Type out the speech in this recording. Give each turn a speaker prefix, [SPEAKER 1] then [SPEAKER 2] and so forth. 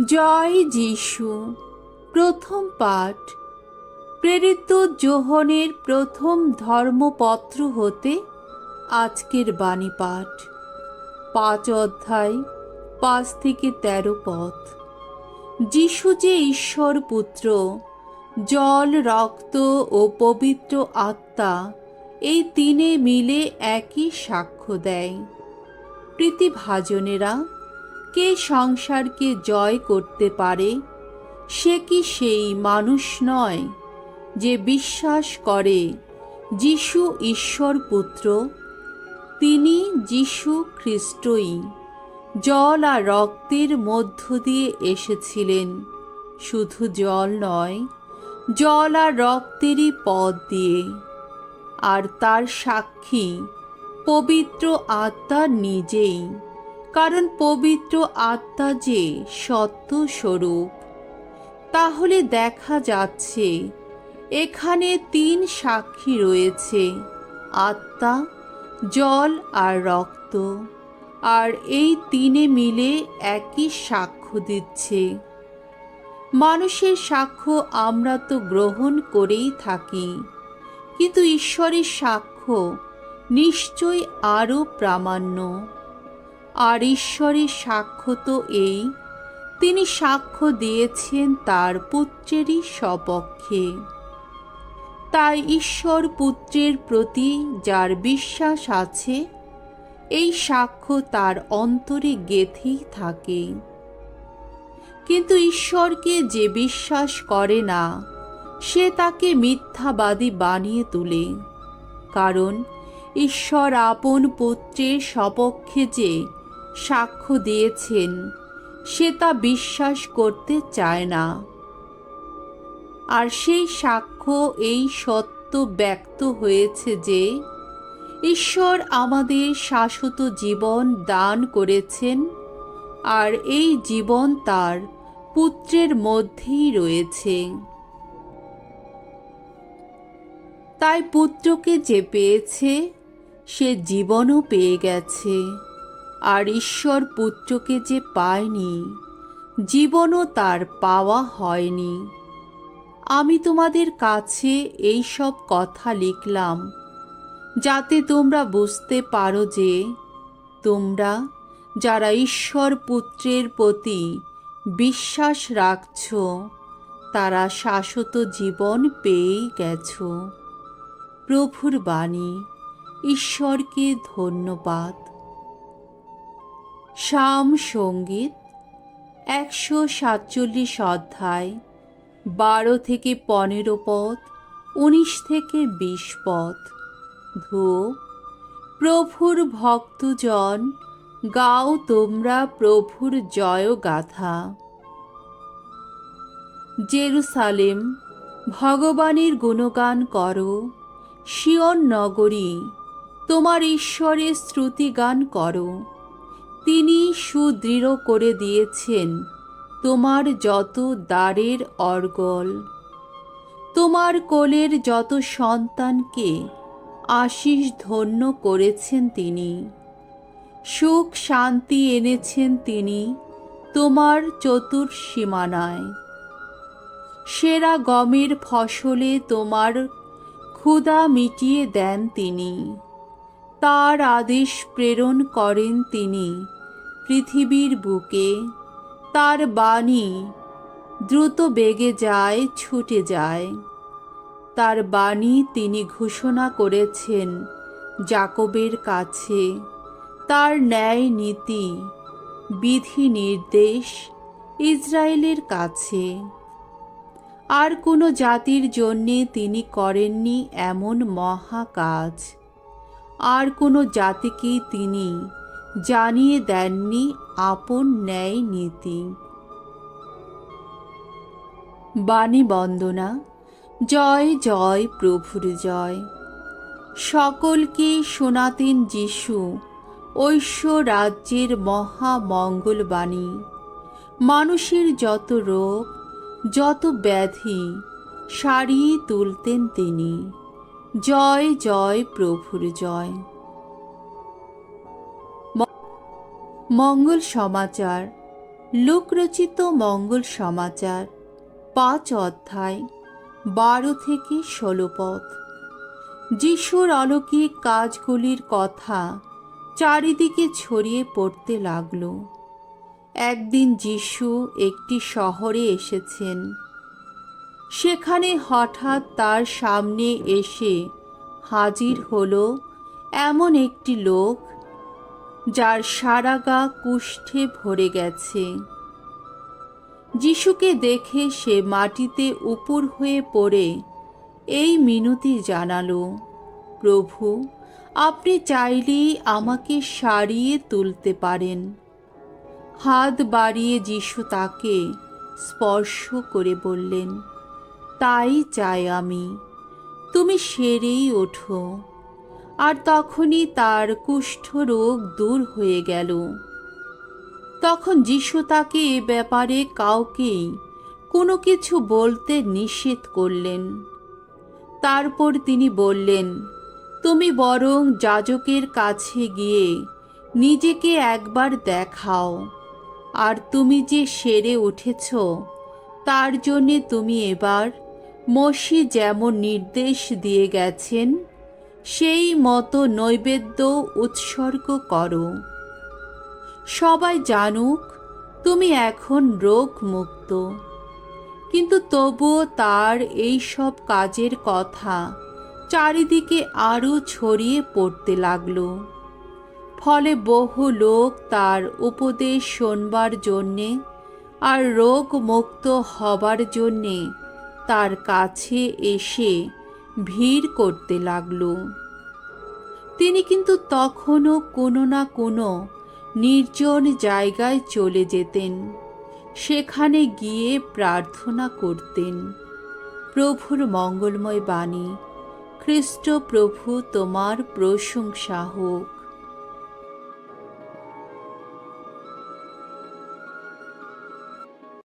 [SPEAKER 1] জয় যিশু। প্রথম পাঠ প্রেরিত যোহনের প্রথম ধর্মপত্র হতে আজকের বাণী পাঠ। 5 অধ্যায় 5 থেকে 13 পদ। যিশু যে ঈশ্বর পুত্র, জল, রক্ত ও পবিত্র আত্মা এই তিনে মিলে একই সাক্ষ্য দেয়। প্রীতিভাজনেরা, কে সংসারকে জয় করতে পারে? সে কি সেই মানুষ নয় যে বিশ্বাস করে যিশু ঈশ্বর পুত্র? তিনি যিশু খ্রিস্টই জল আর রক্তের মধ্য দিয়ে এসেছিলেন। শুধু জল নয়, জল আর রক্তেরই পথ দিয়ে। আর তার সাক্ষী পবিত্র আত্মা নিজেই, কারণ পবিত্র আত্মা যে সত্য স্বরূপ। তাহলে দেখা যাচ্ছে এখানে 3 সাক্ষী রয়েছে: আত্মা, জল আর রক্ত। আর এই তিনে মিলে একই সাক্ষ্য দিচ্ছে। মানুষের সাক্ষ্য আমরা তো গ্রহণ করেই থাকি, কিন্তু ঈশ্বরের সাক্ষ্য নিশ্চয়ই আরও প্রামাণ্য। আর ঈশ্বরের সাক্ষ্য তো এই, তিনি সাক্ষ্য দিয়েছেন তার পুত্রেরই সপক্ষে। তাই ঈশ্বর পুত্রের প্রতি যার বিশ্বাস আছে, এই সাক্ষ্য তার অন্তরে গেঁথেই থাকে। কিন্তু ঈশ্বরকে যে বিশ্বাস করে না, সে তাকে মিথ্যাবাদী বানিয়ে তোলে। কারণ ঈশ্বর আপন পুত্রের সপক্ষে যে সাক্ষ্য দিয়েছেন, সে তা বিশ্বাস করতে চায় না। আর সেই সাক্ষ্য এই সত্য ব্যক্ত হয়েছে যে ঈশ্বর আমাদের শাশ্বত জীবন দান করেছেন, আর এই জীবন তার পুত্রের মধ্যেই রয়েছে। তাই পুত্রকে যে পেয়েছে, সে জীবনও পেয়ে গেছে। আর ঈশ্বর পুত্রকে যে পায়নি, জীবনও তার পাওয়া হয়নি। আমি তোমাদের কাছে এই সব কথা লিখলাম, যাতে তোমরা বুঝতে পারো যে তোমরা যারা ঈশ্বর পুত্রের প্রতি বিশ্বাস রাখছ, তারা শাশ্বত জীবন পেয়েই গেছ। প্রভুর বাণী। ঈশ্বরকে ধন্যবাদ। সাম সঙ্গীত 147 অধ্যায় 12 থেকে 15 পদ, 19 থেকে 20 পদ। ধূপ। প্রভুর ভক্তজন, গাও তোমরা প্রভুর জয়গাথা। জেরুসালেম, ভগবানের গুণগান করো। সিয়ন নগরী, তোমার ঈশ্বরের স্তুতিগান করো। তিনি সুদৃঢ় করে দিয়েছেন তোমার যত দ্বারের অর্গল। তোমার কোলের যত সন্তানকে আশীষ ধন্য করেছেন তিনি। সুখ শান্তি এনেছেন তিনি তোমার চতুর্সীমানায়। সেরা গমের ফসলে তোমার ক্ষুধা মিটিয়ে দেন তিনি। তার আদেশ প্রেরণ করেন তিনি পৃথিবীর বুকে। তার বাণী দ্রুত বেগে যায়, ছুটে যায়। তার বাণী তিনি ঘোষণা করেছেন যাকবের কাছে। তার ন্যায় নীতি, বিধি নির্দেশ ইসরায়েলের কাছে। আর কোনো জাতির জন্যে তিনি করেননি এমন মহা কাজ। আর কোনো জাতিকেই তিনি জানিয়ে দেননি আপন ন্যায় নীতি। বাণী বন্দনা। জয় জয় প্রভুর জয়। সকলকে শোনাতেন যিশু ঐশ্বর রাজ্যের মহা মঙ্গলবাণী। মানুষের যত রোগ, যত ব্যাধি সারিয়ে তুলতেন তিনি। জয় জয় প্রভুর জয়। মঙ্গল সমাচার। লোকরচিত মঙ্গল সমাচার 5 অধ্যায় 12 থেকে 16 পদ। যিশুর অলৌকিক কাজগুলির কথা চারিদিকে ছড়িয়ে পড়তে লাগল। একদিন যিশু একটি শহরে এসেছেন। সেখানে হঠাৎ তার সামনে এসে হাজির হলো এমন একটি লোক, যার সারা গা কুষ্ঠে ভরে গেছে। যিশুকে দেখে সে মাটিতে উপুড় হয়ে পড়ে এই মিনতি জানালো, প্রভু, আপনি চাইলেই আমাকে সারিয়ে তুলতে পারেন। হাত বাড়িয়ে যিশু তাকে স্পর্শ করে বললেন, তাই চাই আমি, তুমি সেরেই ওঠো। আর তখনই তার কুষ্ঠরোগ দূর হয়ে গেল। তখন যিশু তাকে এ ব্যাপারে কাউকেই কোনো কিছু বলতে নিষেধ করলেন। তারপর তিনি বললেন, তুমি বরং যাজকের কাছে গিয়ে নিজেকে একবার দেখাও, আর তুমি যে সেরে উঠেছ তার জন্যে তুমি এবার মসিহ যেমন নির্দেশ দিয়ে গেছেন সেই মতো নৈবেদ্য উৎসর্গ করো। সবাই জানুক তুমি এখন রোগ মুক্ত। কিন্তু তবুও তার এই সব কাজের কথা চারিদিকে আরও ছড়িয়ে পড়তে লাগল। ফলে বহু লোক তার উপদেশ শোনবার জন্যে আর রোগ মুক্ত হবার জন্যে তার কাছে এসে ভিড় করতে লাগল। তিনি কিন্তু তখনও কোনো না কোনো নির্জন জায়গায় চলে যেতেন, সেখানে গিয়ে প্রার্থনা করতেন। প্রভুর মঙ্গলময় বাণী। খ্রিস্ট প্রভু তোমার প্রশংসা হোক।